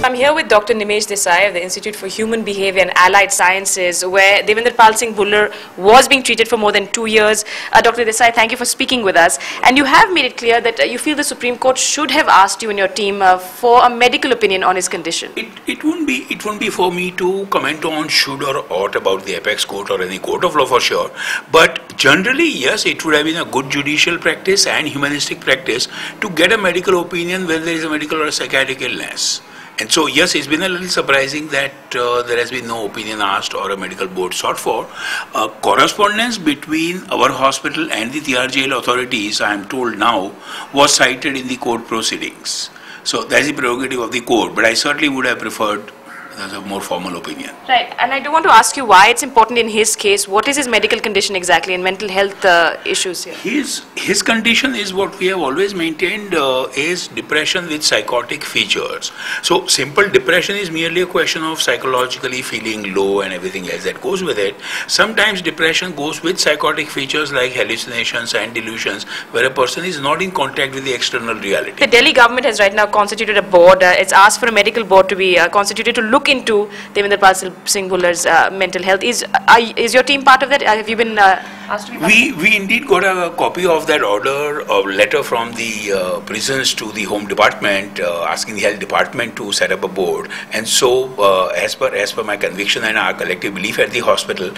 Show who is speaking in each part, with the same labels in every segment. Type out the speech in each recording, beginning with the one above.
Speaker 1: I'm here with Dr. Nimesh Desai of the Institute for Human Behavior and Allied Sciences, where Devender Pal Singh Bhullar was being treated for more than 2 years. Dr. Desai, thank you for speaking with us. And you have made it clear that you feel the Supreme Court should have asked you and your team for a medical opinion on his condition.
Speaker 2: It won't be for me to comment on should or ought about the apex court or any court of law for sure. But generally, yes, it would have been a good judicial practice and humanistic practice to get a medical opinion when there is a medical or a psychiatric illness. And so, yes, it's been a little surprising that there has been no opinion asked or a medical board sought for. Correspondence between our hospital and the Tihar jail authorities, I am told now, was cited in the court proceedings. So that's the prerogative of the court, but I certainly would have preferred a more formal opinion.
Speaker 1: Right, and I do want to ask you why it's important in his case. What is his medical condition exactly and mental health issues here?
Speaker 2: His condition is what we have always maintained is depression with psychotic features. So simple depression is merely a question of psychologically feeling low and everything else that goes with it. Sometimes depression goes with psychotic features like hallucinations and delusions where a person is not in contact with the external reality.
Speaker 1: The Delhi government has right now constituted a board. It's asked for a medical board to be constituted to look into Devender Pal Singh Bhullar's mental health. Is your team part of that? Have you been asked to be part of that?
Speaker 2: We indeed got a copy of that order, a letter from the prisons to the Home Department asking the Health Department to set up a board. And so, as per my conviction and our collective belief at the hospital,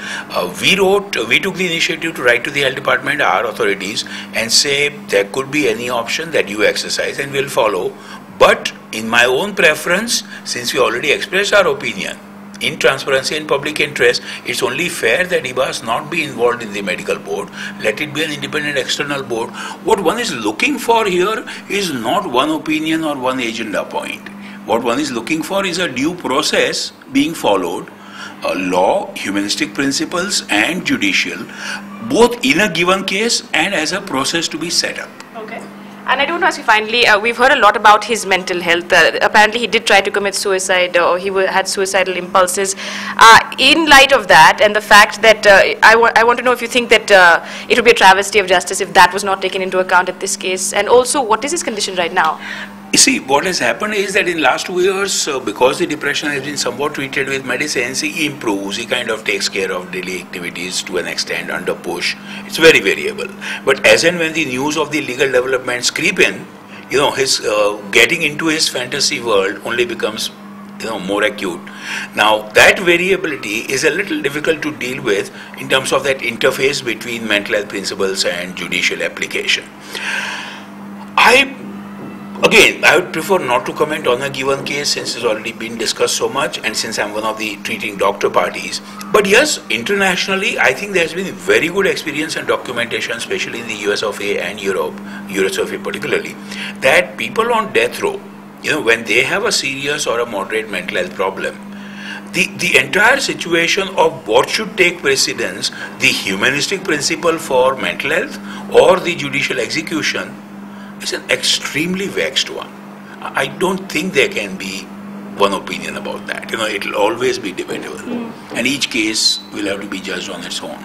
Speaker 2: we took the initiative to write to the Health Department, our authorities, and say there could be any option that you exercise and we'll follow. But in my own preference, since we already expressed our opinion, in transparency and public interest, it's only fair that IBAS not be involved in the medical board. Let it be an independent external board. What one is looking for here is not one opinion or one agenda point. What one is looking for is a due process being followed, law, humanistic principles and judicial, both in a given case and as a process to be set up.
Speaker 1: Okay. And I don't want to ask you finally, we've heard a lot about his mental health. Apparently he did try to commit suicide or he had suicidal impulses. In light of that and the fact that I want to know if you think that it would be a travesty of justice if that was not taken into account at this case. And also, what is his condition right now?
Speaker 2: You see, what has happened is that in last 2 years, because the depression has been somewhat treated with medicines, he improves, he kind of takes care of daily activities to an extent under push. It's very variable. But as and when the news of the legal developments creep in, his getting into his fantasy world only becomes more acute. Now, that variability is a little difficult to deal with in terms of that interface between mental health principles and judicial application. Again, I would prefer not to comment on a given case since it's already been discussed so much and since I'm one of the treating doctor parties. But yes, internationally, I think there's been very good experience and documentation, especially in the US of A and Europe, US of A particularly, that people on death row, when they have a serious or a moderate mental health problem, the entire situation of what should take precedence, the humanistic principle for mental health or the judicial execution, is an extremely vexed one. I don't think there can be one opinion about that. It will always be debatable. And each case will have to be judged on its own.